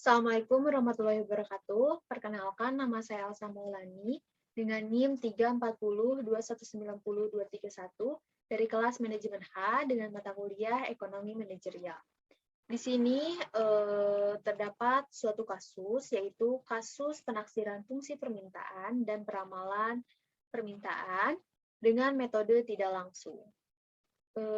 Assalamualaikum warahmatullahi wabarakatuh. Perkenalkan, nama saya Elsa Maulani dengan NIM 34021902231 dari kelas Manajemen H dengan mata kuliah Ekonomi Manajerial. Di sini terdapat suatu kasus, yaitu kasus penaksiran fungsi permintaan dan peramalan permintaan dengan metode tidak langsung.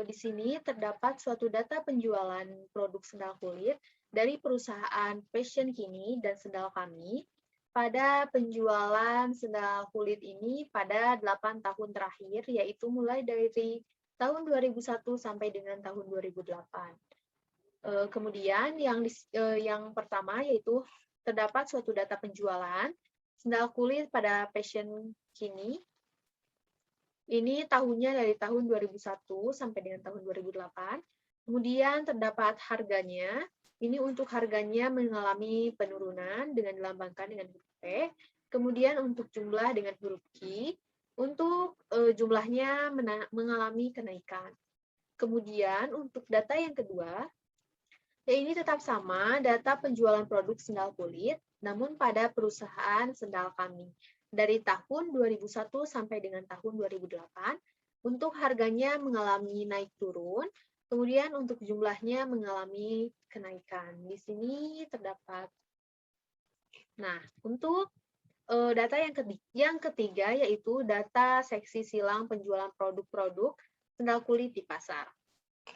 Di sini terdapat suatu data penjualan produk sendal kulit dari perusahaan Fashion Kini dan Sendal Kami pada penjualan sendal kulit ini pada 8 tahun terakhir, yaitu mulai dari tahun 2001 sampai dengan tahun 2008. Kemudian yang pertama yaitu terdapat suatu data penjualan sendal kulit pada Fashion Kini. Ini tahunnya dari tahun 2001 sampai dengan tahun 2008. Kemudian terdapat harganya. Ini untuk harganya mengalami penurunan dengan dilambangkan dengan huruf P. Kemudian untuk jumlah dengan huruf Q. Untuk jumlahnya mengalami kenaikan. Kemudian untuk data yang kedua, ya ini tetap sama, data penjualan produk sendal kulit, namun pada perusahaan Sendal Kami. Dari tahun 2001 sampai dengan tahun 2008, untuk harganya mengalami naik turun, kemudian untuk jumlahnya mengalami kenaikan. Di sini terdapat. Nah, untuk data yang ketiga yaitu data seksi silang penjualan produk-produk sendal kulit di pasar.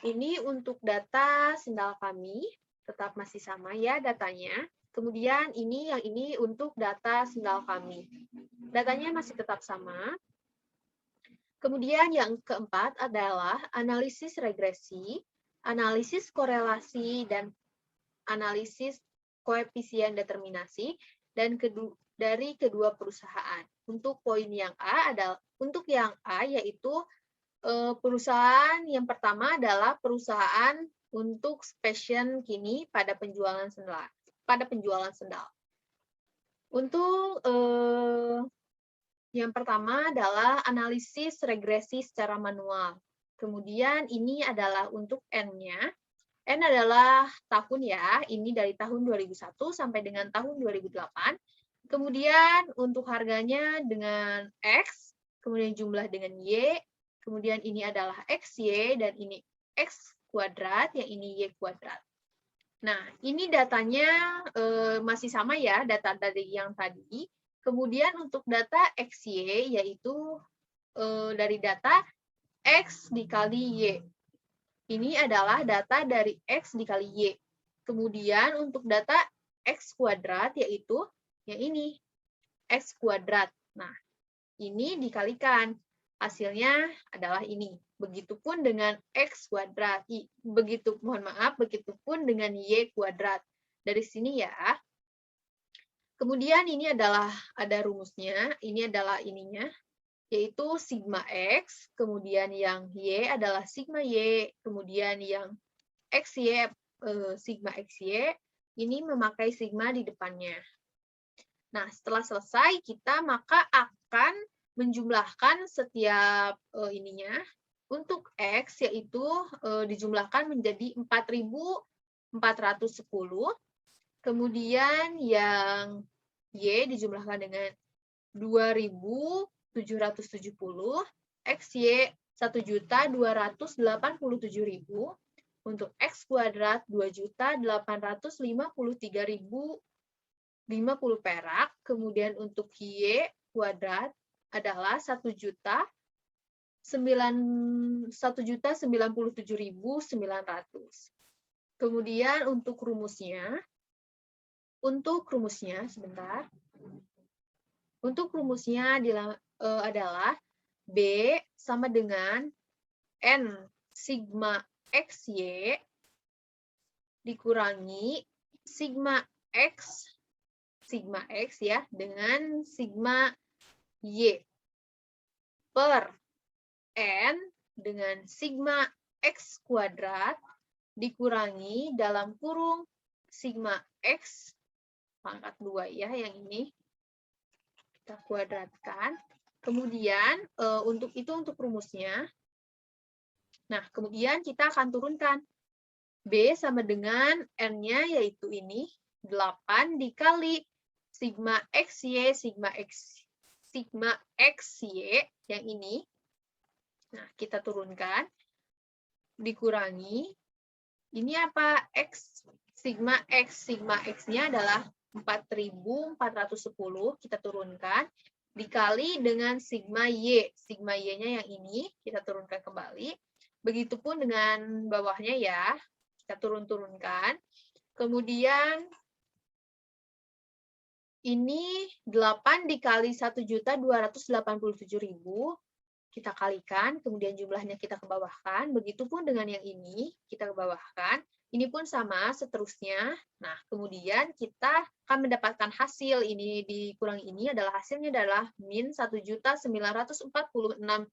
Ini untuk data Sendal Kami, tetap masih sama ya datanya. Kemudian yang ini untuk data Sendal Kami. Datanya masih tetap sama. Kemudian yang keempat adalah analisis regresi, analisis korelasi, dan analisis koefisien determinasi dari kedua perusahaan. Untuk poin yang A adalah yaitu perusahaan yang pertama adalah perusahaan untuk Fashion Kini pada penjualan sendal. Untuk yang pertama adalah analisis regresi secara manual. Kemudian ini adalah untuk N-nya. N adalah tahun ya, ini dari tahun 2001 sampai dengan tahun 2008. Kemudian untuk harganya dengan X, kemudian jumlah dengan Y, kemudian ini adalah XY, dan ini X kuadrat, yang ini Y kuadrat. Nah, ini datanya masih sama ya, data dari yang tadi. Kemudian untuk data XY, yaitu dari data X dikali Y. Ini adalah data dari X dikali Y. Kemudian untuk data X kuadrat, yaitu yang ini, X kuadrat. Nah, ini dikalikan. Hasilnya adalah ini. Begitupun dengan X kuadrat. Begitupun dengan Y kuadrat. Dari sini ya. Kemudian ini adalah ada rumusnya. Ini adalah ininya, yaitu sigma X. Kemudian yang Y adalah sigma Y. Kemudian yang XY, sigma XY. Ini memakai sigma di depannya. Nah, setelah selesai, kita maka akan menjumlahkan setiap ininya. Untuk X, yaitu dijumlahkan menjadi 4.410. Kemudian yang Y dijumlahkan dengan 2.770. XY 1.287.000. Untuk X kuadrat 2.853.050 perak. Kemudian untuk Y kuadrat adalah 1.097.900. Kemudian untuk rumusnya sebentar. Untuk rumusnya adalah B sama dengan N sigma XY dikurangi sigma X ya dengan sigma Y per N dengan sigma X kuadrat dikurangi dalam kurung sigma X pangkat 2 ya, yang ini kita kuadratkan. Kemudian untuk rumusnya. Nah, kemudian kita akan turunkan B sama dengan N-nya, yaitu ini, 8 dikali sigma XY, sigma XY yang ini. Nah, kita turunkan. Dikurangi. Ini apa? Sigma X-nya adalah 4.410. Kita turunkan. Dikali dengan sigma Y. Sigma Y-nya yang ini. Kita turunkan kembali. Begitupun dengan bawahnya ya. Kita turunkan. Kemudian ini 8 dikali 1.287.000. Kita kalikan, kemudian jumlahnya kita kebawahkan. Begitupun dengan yang ini, kita kebawahkan. Ini pun sama, seterusnya. Nah, kemudian kita akan mendapatkan hasil. Ini dikurangi ini adalah hasilnya adalah min 1.946.700.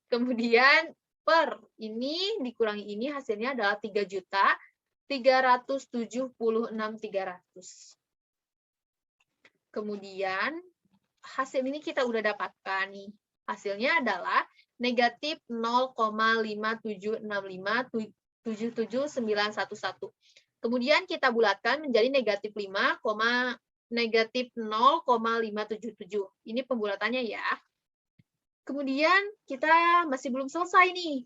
Kemudian per ini dikurangi ini hasilnya adalah 3.376.300. Kemudian hasil ini kita udah dapatkan nih. Hasilnya adalah negatif 0,576577911. Kemudian kita bulatkan menjadi negatif 5, negatif 0,577. Ini pembulatannya ya. Kemudian kita masih belum selesai nih.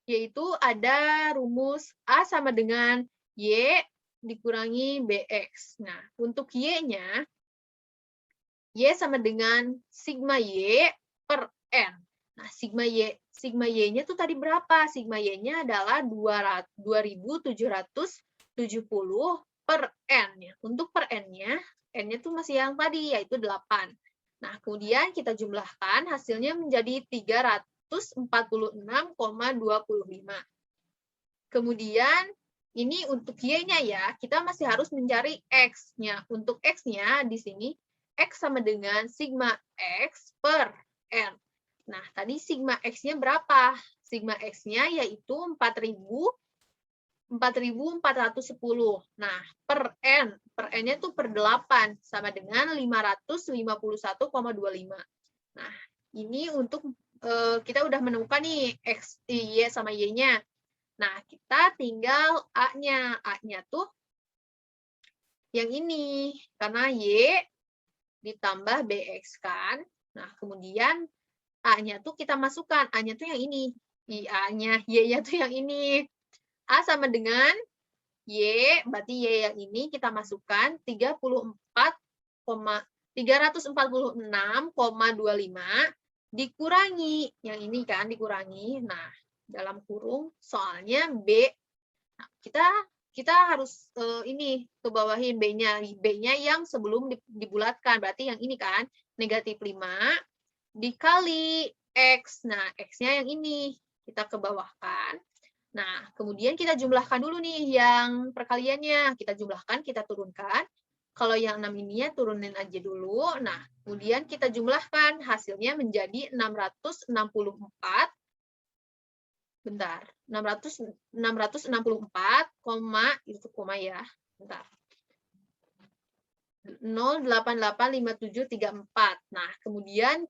Yaitu ada rumus A sama dengan Y dikurangi BX. Nah, untuk Y-nya, Y sama dengan sigma Y per N. Nah, sigma Y-nya tuh tadi berapa? Sigma Y-nya adalah 2.770 per N. Untuk per N-nya tuh masih yang tadi, yaitu 8. Nah, kemudian kita jumlahkan, hasilnya menjadi 346,25. Kemudian, ini untuk Y-nya ya, kita masih harus mencari X-nya. Untuk X-nya di sini, X sama dengan sigma X per N. Nah, tadi sigma X-nya berapa? Sigma X-nya yaitu 4.410. Nah, per N. Per N-nya itu per 8. Sama dengan 551,25. Nah, ini untuk kita udah menemukan nih X, Y sama Y-nya. Nah, kita tinggal A-nya. A-nya tuh yang ini. Karena Y ditambah BX kan. Nah, kemudian A-nya tuh kita masukkan. A-nya tuh yang ini. A-nya, Y-nya tuh yang ini. A sama dengan Y, berarti Y yang ini kita masukkan 346,25 dikurangi. Yang ini kan dikurangi. Nah, dalam kurung soalnya B. Nah, kita harus ini ke bawahin B-nya. B-nya yang sebelum dibulatkan. Berarti yang ini kan, negatif 5 dikali X. Nah, X-nya yang ini. Kita ke bawahkan. Nah, kemudian kita jumlahkan dulu nih yang perkaliannya. Kita jumlahkan, kita turunkan. Kalau yang 6 ininya turunin aja dulu. Nah, kemudian kita jumlahkan. Hasilnya menjadi 664. Bentar, 664, itu koma ya. Bentar. 0885734. Nah, kemudian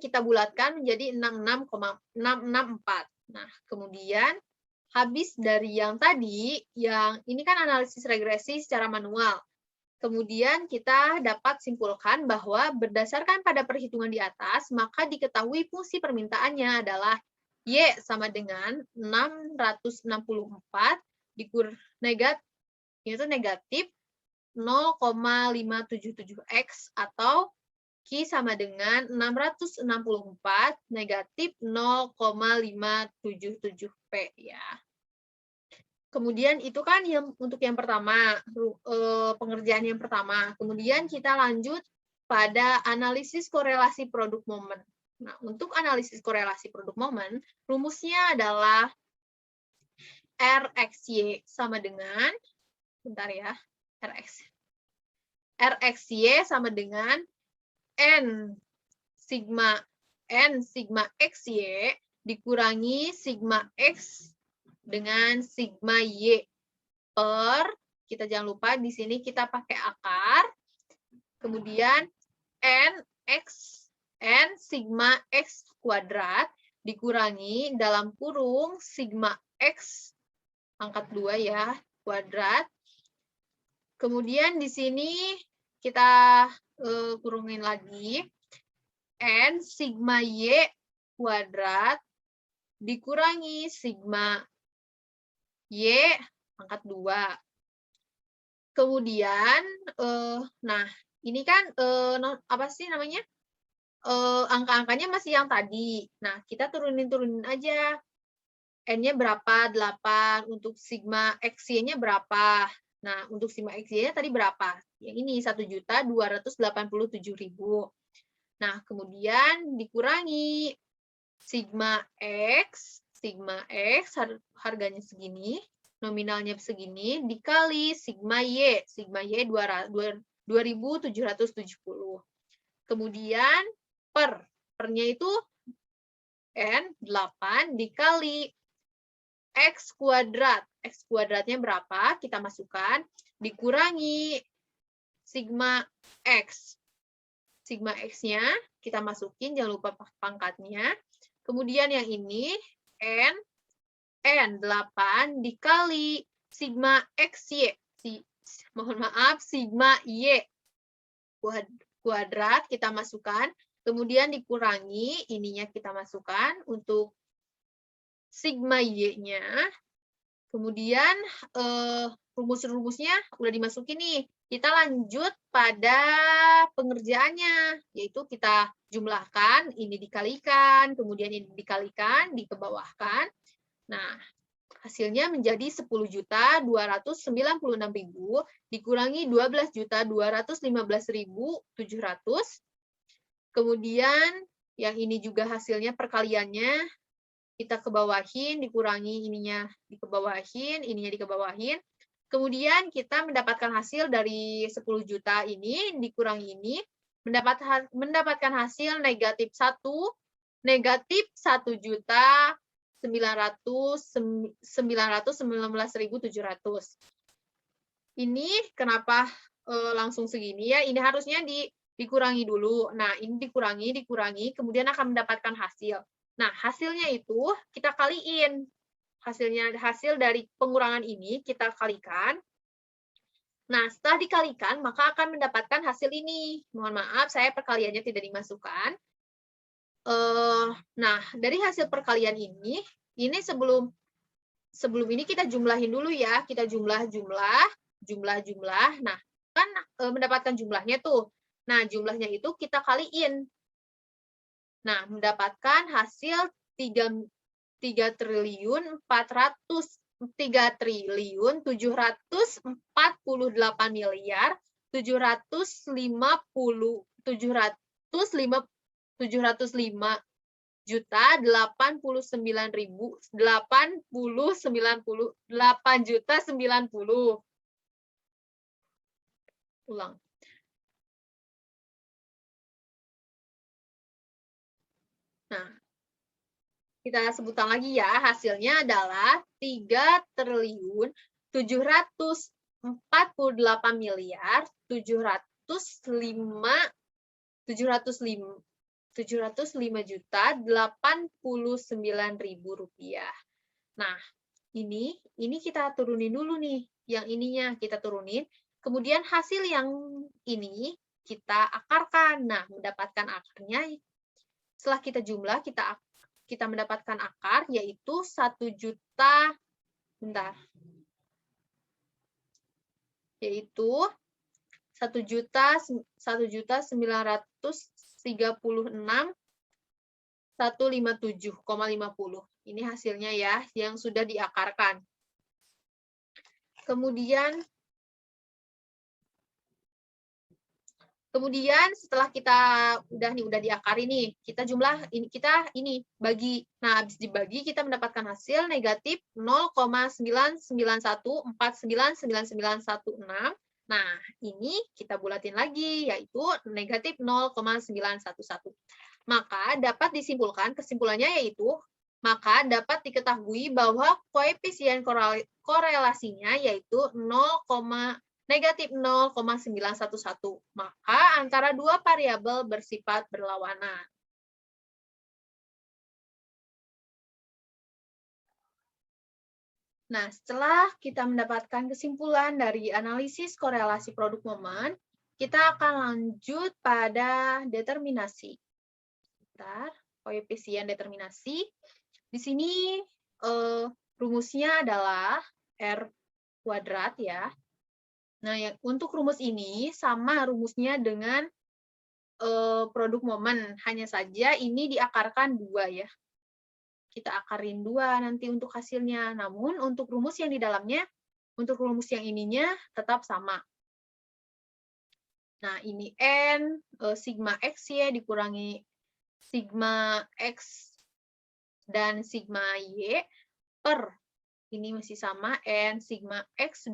kita bulatkan menjadi 66,664. Nah, kemudian habis dari yang tadi, yang ini kan analisis regresi secara manual. Kemudian kita dapat simpulkan bahwa berdasarkan pada perhitungan di atas, maka diketahui fungsi permintaannya adalah Y sama dengan 664 negatif 0,577X atau Q sama dengan 664 negatif 0,577P ya. Kemudian itu kan untuk yang pertama, pengerjaan yang pertama. Kemudian kita lanjut pada analisis korelasi produk momen. Nah, untuk analisis korelasi produk momen, rumusnya adalah RXY sama dengan, bentar ya, RXY sama dengan N sigma XY dikurangi sigma X dengan sigma Y per, kita jangan lupa di sini kita pakai akar, kemudian N sigma X kuadrat dikurangi dalam kurung sigma X pangkat 2 ya, kuadrat. Kemudian di sini kita kurungin lagi. N sigma Y kuadrat dikurangi sigma Y pangkat 2. Kemudian, nah ini kan apa sih namanya? Angka-angkanya masih yang tadi. Nah, kita turunin aja. N-nya berapa? 8. Untuk sigma XY-nya berapa? Nah, untuk sigma XY-nya tadi berapa? Yang ini 1.287.000. Nah, kemudian dikurangi sigma X harganya segini, nominalnya segini, dikali sigma Y 2.770. Kemudian pernya itu N 8 dikali X kuadrat. X kuadratnya berapa? Kita masukkan, dikurangi sigma X. Sigma X-nya kita masukin, jangan lupa pangkatnya. Kemudian yang ini, N 8 dikali sigma XY. Mohon maaf, sigma Y kuadrat kita masukkan. Kemudian dikurangi, ininya kita masukkan untuk sigma Y-nya. Kemudian rumus-rumusnya udah dimasukin nih. Kita lanjut pada pengerjaannya, yaitu kita jumlahkan, ini dikalikan, kemudian ini dikalikan, dikebawahkan. Nah, hasilnya menjadi 10.296.000 dikurangi 12.215.700. Kemudian yang ini juga hasilnya perkaliannya, kita kebawahin, dikurangi ininya dikebawahin, ininya dikebawahin. Kemudian kita mendapatkan hasil dari 10 juta ini dikurangi ini, mendapatkan hasil negatif 1.919.700. Ini kenapa langsung segini ya? Ini harusnya dikurangi dulu. Nah, ini dikurangi, kemudian akan mendapatkan hasil. Nah, hasilnya itu kita kaliin. Hasil dari pengurangan ini kita kalikan. Nah, setelah dikalikan, maka akan mendapatkan hasil ini. Mohon maaf, saya perkaliannya tidak dimasukkan. Nah, dari hasil perkalian ini sebelum ini kita jumlahin dulu ya. Kita jumlah. Nah, kan mendapatkan jumlahnya tuh. Nah, jumlahnya itu kita kaliin. Nah, mendapatkan hasil 3.789.890. Ulang. Nah, kita sebutkan lagi ya, hasilnya adalah 3.488.705.890.000 rupiah. Nah, ini kita turunin dulu nih, yang ininya kita turunin. Kemudian hasil yang ini kita akarkan. Nah, mendapatkan akarnya setelah kita jumlah, kita mendapatkan akar, yaitu 1 juta, yaitu 1.936.157,50. Ini hasilnya ya, yang sudah diakarkan. Kemudian setelah kita udah diakari nih, kita jumlah ini bagi. Nah, habis dibagi kita mendapatkan hasil negatif 0,991499916. Nah, ini kita bulatin lagi, yaitu negatif 0,911. Maka dapat disimpulkan, kesimpulannya yaitu, maka dapat diketahui bahwa koefisien korelasinya yaitu negatif 0,911. Maka antara dua variabel bersifat berlawanan. Nah, setelah kita mendapatkan kesimpulan dari analisis korelasi produk momen, kita akan lanjut pada determinasi. Bentar, koefisien determinasi. Di sini rumusnya adalah R kuadrat ya. Nah, untuk rumus ini sama rumusnya dengan produk momen, hanya saja ini diakarkan 2 ya. Kita akarin 2 nanti untuk hasilnya. Namun untuk rumus yang di dalamnya, untuk rumus yang ininya tetap sama. Nah, ini N sigma X ya dikurangi sigma X dan sigma Y per ini masih sama N sigma X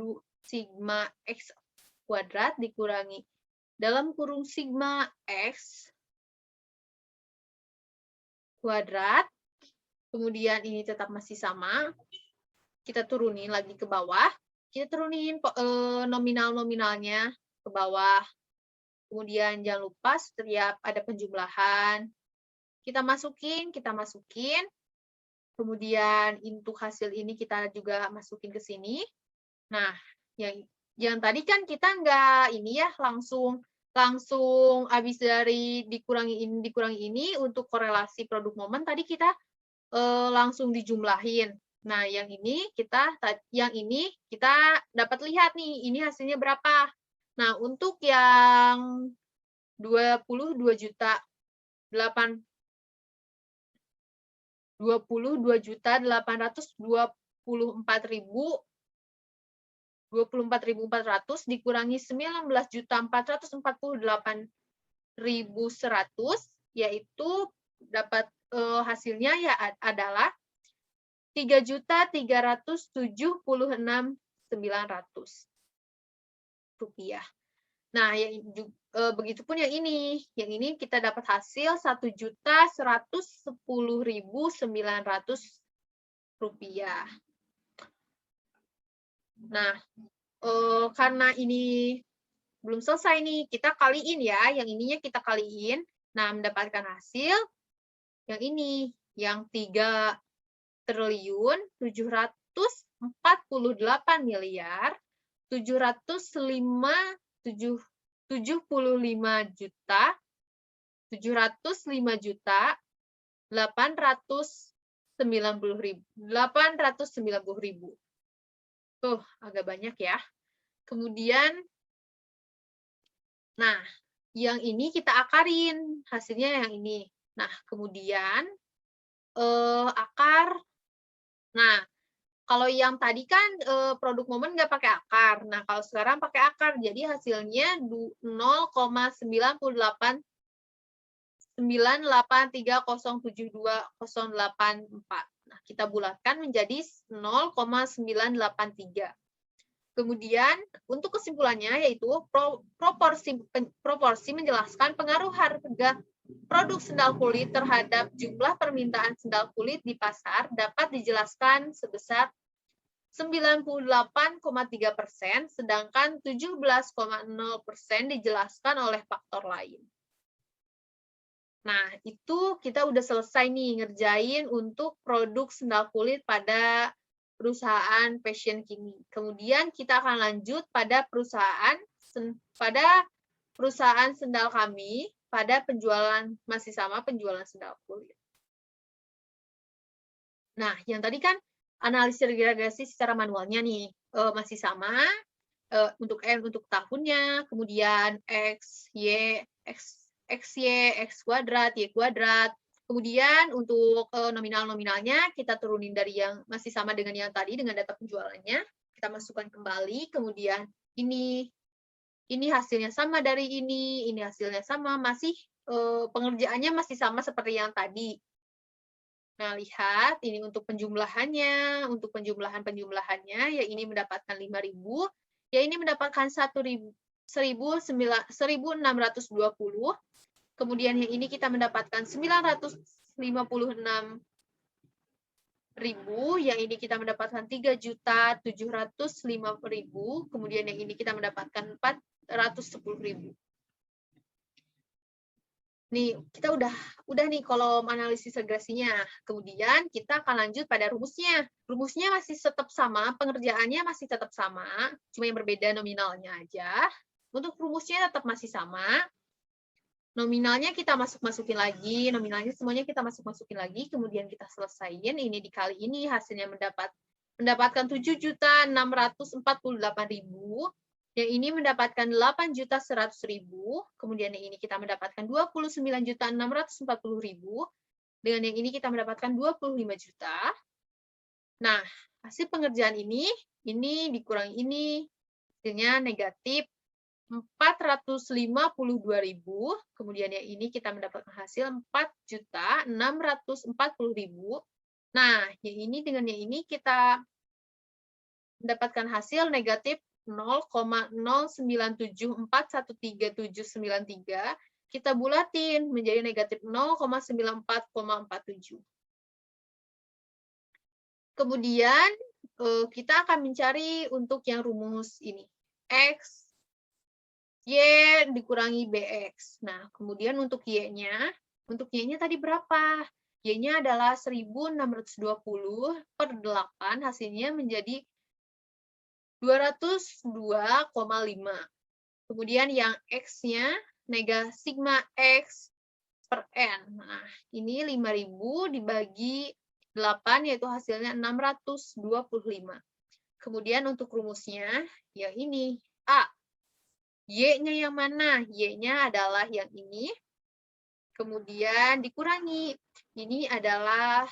kuadrat dikurangi dalam kurung sigma X kuadrat. Kemudian ini tetap masih sama. Kita turunin lagi ke bawah. Kita turunin nominal-nominalnya ke bawah. Kemudian jangan lupa setiap ada penjumlahan, kita masukin. Kemudian untuk hasil ini kita juga masukin ke sini. Nah, yang tadi kan kita nggak ini ya langsung habis dari dikurangi ini untuk korelasi produk momen tadi kita langsung dijumlahin. Nah, yang ini kita dapat lihat nih, ini hasilnya berapa. Nah, untuk yang 22.824.400 dikurangi 19.448.100 yaitu dapat hasilnya ya adalah 3.376.900 rupiah. Nah, begitupun yang ini kita dapat hasil 1.110.900 rupiah. Nah, karena ini belum selesai nih, kita kaliin ya, yang ininya kita kaliin. Nah, mendapatkan hasil yang ini, yang 3.775.890.890.000. Tuh, agak banyak ya. Kemudian, nah, yang ini kita akarin, hasilnya yang ini. Nah, kemudian akar. Nah, kalau yang tadi kan produk momen nggak pakai akar. Nah, kalau sekarang pakai akar, jadi hasilnya 0,983072084. Nah, kita bulatkan menjadi 0,983. Kemudian, untuk kesimpulannya yaitu proporsi menjelaskan pengaruh harga produk sendal kulit terhadap jumlah permintaan sendal kulit di pasar dapat dijelaskan sebesar 98,3%, sedangkan 17,0% dijelaskan oleh faktor lain. Nah, itu kita udah selesai nih ngerjain untuk produk sendal kulit pada perusahaan fashion kini. Kemudian kita akan lanjut pada perusahaan sendal kami pada penjualan masih sama penjualan sendal kulit. Nah, yang tadi kan analisis regresi secara manualnya nih masih sama untuk N untuk tahunnya, kemudian X, Y, X kuadrat, Y kuadrat. Kemudian untuk nominal-nominalnya kita turunin dari yang masih sama dengan yang tadi dengan data penjualannya, kita masukkan kembali. Kemudian ini hasilnya sama dari ini hasilnya sama, masih pengerjaannya masih sama seperti yang tadi. Nah, lihat ini untuk penjumlahannya, untuk penjumlahannya ya ini mendapatkan 5.000, ya ini mendapatkan 1.620. Kemudian yang ini kita mendapatkan 956.000, yang ini kita mendapatkan 3.750.000, kemudian yang ini kita mendapatkan 410.000. Nih, kita udah nih kolom analisis regresinya. Kemudian kita akan lanjut pada rumusnya. Rumusnya masih tetap sama, pengerjaannya masih tetap sama, cuma yang berbeda nominalnya aja. Untuk rumusnya tetap masih sama. Nominalnya kita masukin lagi, nominalnya semuanya kita masukin lagi, kemudian kita selesaiin, ini dikali ini hasilnya mendapatkan 7.648.000. Yang ini mendapatkan 8.100.000, kemudian yang ini kita mendapatkan 29.640.000, dengan yang ini kita mendapatkan 25 juta. Nah, hasil pengerjaan ini dikurangi ini, hasilnya negatif 452.000, kemudian yang ini kita mendapatkan hasil 4.640.000. Nah, yang ini dengan yang ini kita mendapatkan hasil negatif 0,097413793, kita bulatin menjadi negatif 0,94,47. Kemudian kita akan mencari untuk yang rumus ini. X, Y dikurangi BX. Nah, kemudian untuk Y-nya tadi berapa? Y-nya adalah 1620 per 8, hasilnya menjadi 202,5. Kemudian yang X-nya, sigma X per N. Nah, ini 5.000 dibagi 8, yaitu hasilnya 625. Kemudian untuk rumusnya, yang ini, A. Y-nya yang mana? Y-nya adalah yang ini. Kemudian dikurangi. Ini adalah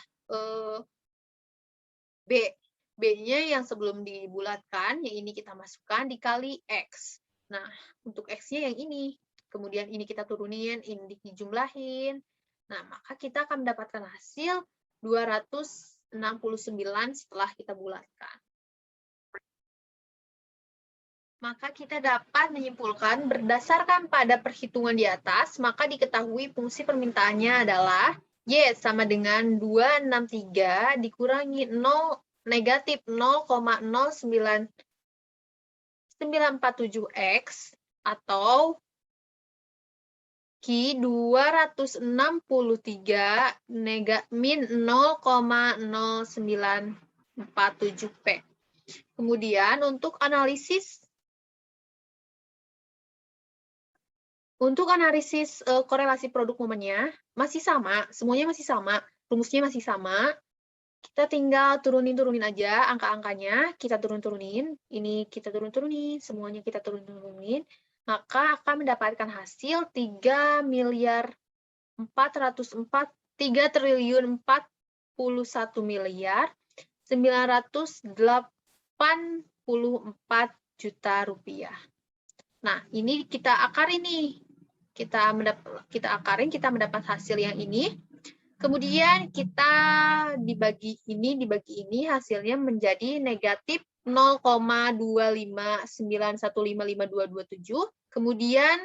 B. B-nya yang sebelum dibulatkan, yang ini kita masukkan dikali X. Nah, untuk X-nya yang ini. Kemudian ini kita turunin, ini dijumlahin. Nah, maka kita akan mendapatkan hasil 269 setelah kita bulatkan. Maka kita dapat menyimpulkan berdasarkan pada perhitungan di atas, maka diketahui fungsi permintaannya adalah Y sama dengan 263 dikurangi 0 negatif 0,09947X atau Q 263 min 0,0947P. Kemudian untuk analisis korelasi produk momennya masih sama, semuanya masih sama, rumusnya masih sama. Kita tinggal turunin aja angka-angkanya, kita turunin, ini kita turunin, semuanya kita turunin, maka akan mendapatkan hasil 3.041.984 juta rupiah. Nah, ini kita akarin nih. Kita akarin, kita mendapat hasil yang ini. Kemudian kita dibagi ini hasilnya menjadi negatif 0,259155227. Kemudian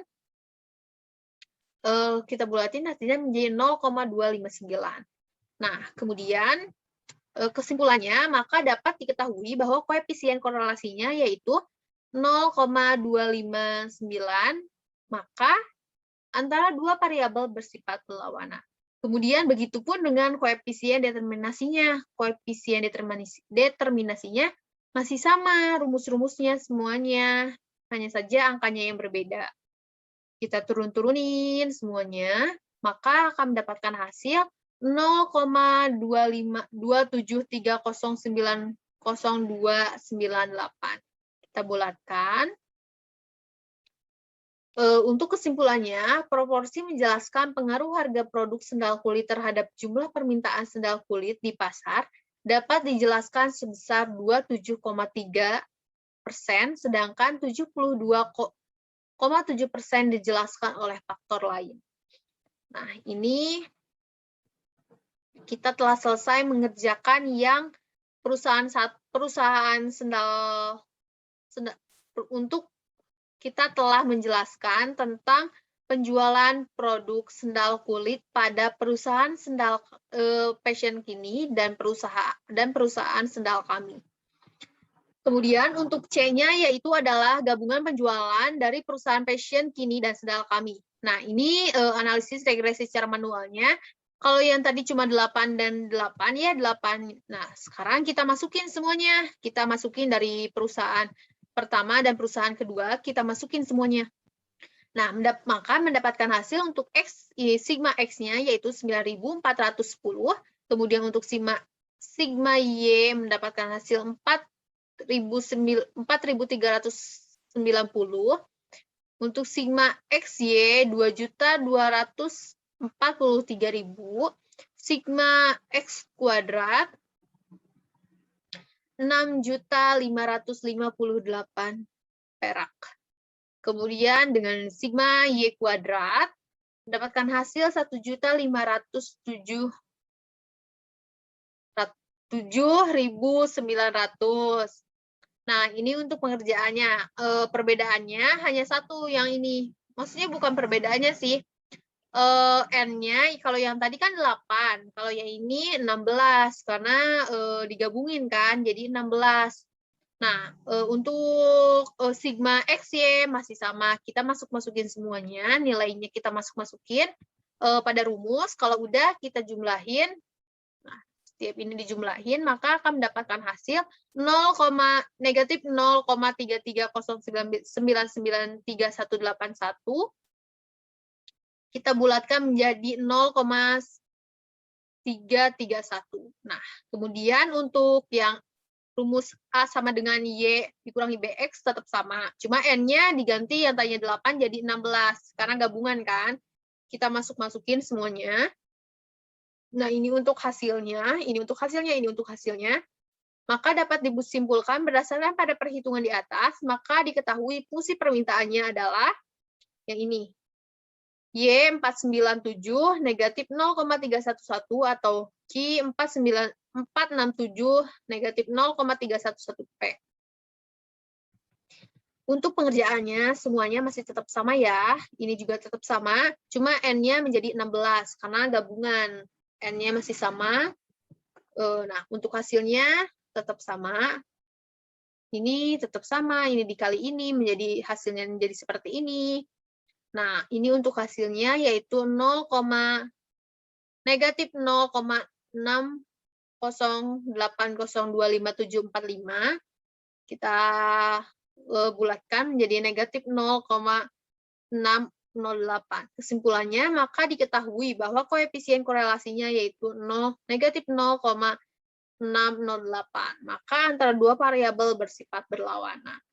kita bulatin hasilnya menjadi 0,259. Nah, kemudian kesimpulannya maka dapat diketahui bahwa koefisien korelasinya yaitu 0,259, maka antara dua variabel bersifat berlawanan. Kemudian begitupun dengan koefisien determinasinya. Koefisien determinasinya masih sama, rumus-rumusnya semuanya. Hanya saja angkanya yang berbeda. Kita turunin semuanya, maka akan mendapatkan hasil 0,273090298. Kita bulatkan. Untuk kesimpulannya, proporsi menjelaskan pengaruh harga produk sendal kulit terhadap jumlah permintaan sendal kulit di pasar dapat dijelaskan sebesar 27,3%, sedangkan 72,7% dijelaskan oleh faktor lain. Nah, ini kita telah selesai mengerjakan yang perusahaan sendal untuk kita telah menjelaskan tentang penjualan produk sendal kulit pada perusahaan sendal Fashion Kini dan perusahaan sendal kami. Kemudian untuk C-nya yaitu adalah gabungan penjualan dari perusahaan Fashion Kini dan sendal kami. Nah, ini analisis regresi secara manualnya. Kalau yang tadi cuma 8 dan 8, ya 8. Nah, sekarang kita masukin semuanya. Kita masukin dari perusahaan pertama dan perusahaan kedua, kita masukin semuanya. Nah, maka mendapatkan hasil untuk X, sigma X-nya yaitu 9.410. Kemudian untuk sigma Y mendapatkan hasil 4.390. Untuk sigma XY 2.243.000, sigma X kuadrat 6.558 perak. Kemudian dengan sigma Y kuadrat mendapatkan hasil 1.507.900. Nah, ini untuk pengerjaannya. Perbedaannya hanya satu yang ini. Maksudnya bukan perbedaannya sih. N-nya, kalau yang tadi kan 8. Kalau yang ini 16. Karena digabungin kan, jadi 16. Nah, untuk sigma XY masih sama. Kita masukin semuanya. Nilainya kita masukin pada rumus. Kalau udah kita jumlahin. Nah, setiap ini dijumlahin, maka akan mendapatkan hasil negatif 0,3309993181. Kita bulatkan menjadi 0,331. Nah, kemudian untuk yang rumus A sama dengan Y dikurangi BX tetap sama. Cuma N-nya diganti yang tadinya 8 jadi 16. Karena gabungan kan. Kita masukin semuanya. Nah, ini untuk hasilnya, ini untuk hasilnya, ini untuk hasilnya. Maka dapat disimpulkan berdasarkan pada perhitungan di atas, maka diketahui fungsi permintaannya adalah yang ini. Y497 negatif 0,311 atau Q467 negatif 0,311P. Untuk pengerjaannya, semuanya masih tetap sama ya. Ini juga tetap sama, cuma N-nya menjadi 16, karena gabungan. N-nya masih sama. Nah, untuk hasilnya tetap sama. Ini tetap sama, ini dikali ini, menjadi hasilnya menjadi seperti ini. Nah, ini untuk hasilnya yaitu negatif 0,60802575. Kita bulatkan menjadi negatif 0,608. Kesimpulannya, maka diketahui bahwa koefisien korelasinya yaitu negatif 0,608. Maka antara dua variabel bersifat berlawanan.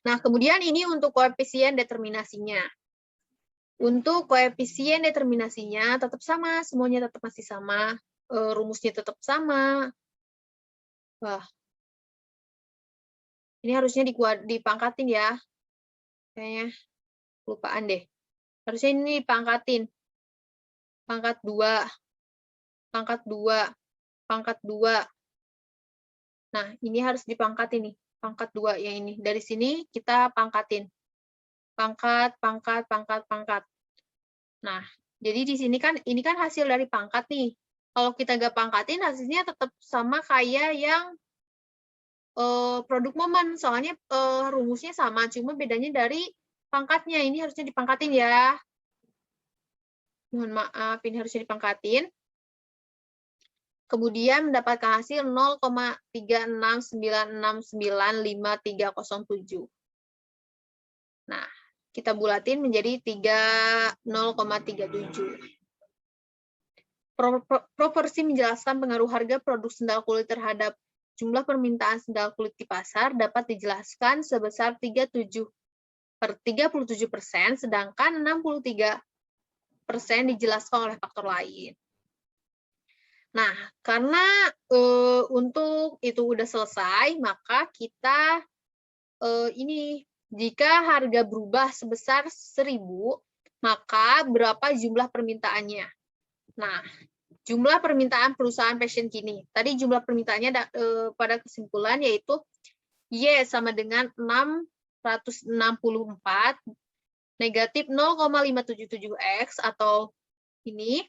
Nah, kemudian ini untuk koefisien determinasinya. Untuk koefisien determinasinya tetap sama, semuanya tetap masih sama, rumusnya tetap sama. Wah, ini harusnya dipangkatin ya. Kayaknya lupaan deh. Harusnya ini dipangkatin. Pangkat 2, pangkat 2, pangkat 2. Nah, ini harus dipangkatin nih. Pangkat 2 yang ini. Dari sini kita pangkatin. Pangkat, pangkat, pangkat, pangkat. Nah, jadi di sini kan, ini kan hasil dari pangkat nih. Kalau kita nggak pangkatin, hasilnya tetap sama kayak yang produk momen. Soalnya rumusnya sama, cuma bedanya dari pangkatnya. Ini harusnya dipangkatin ya. Mohon maaf, ini harusnya dipangkatin. Kemudian mendapatkan hasil 0,369695307. Nah, kita bulatin menjadi 0,37. Proporsi menjelaskan pengaruh harga produk sendal kulit terhadap jumlah permintaan sendal kulit di pasar dapat dijelaskan sebesar 37%, sedangkan 63% dijelaskan oleh faktor lain. Nah, karena untuk itu udah selesai, maka kita ini jika harga berubah sebesar 1.000, maka berapa jumlah permintaannya? Nah, jumlah permintaan perusahaan fashion kini. Tadi jumlah permintaannya pada kesimpulan yaitu Y sama dengan 664 negatif 0,577X atau ini.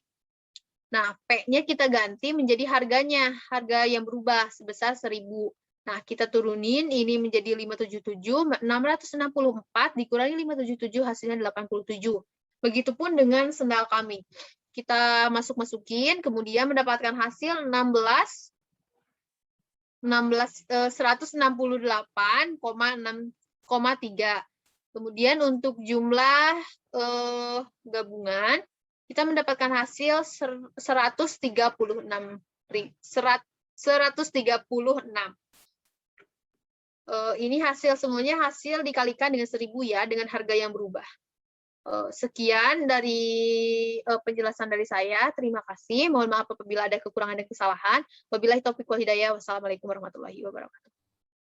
Nah, P-nya kita ganti menjadi harganya, harga yang berubah sebesar 1.000. Nah, kita turunin ini menjadi 577, 664 dikurangi 577 hasilnya 87. Begitupun dengan sendal kami. Kita masukin, kemudian mendapatkan hasil 168,3. Kemudian untuk jumlah gabungan, kita mendapatkan hasil 136. Ini hasil semuanya hasil dikalikan dengan 1000 ya, dengan harga yang berubah. Sekian dari penjelasan dari saya. Terima kasih. Mohon maaf apabila ada kekurangan dan kesalahan. Wabillahi taufiq wal hidayah. Wassalamualaikum warahmatullahi wabarakatuh.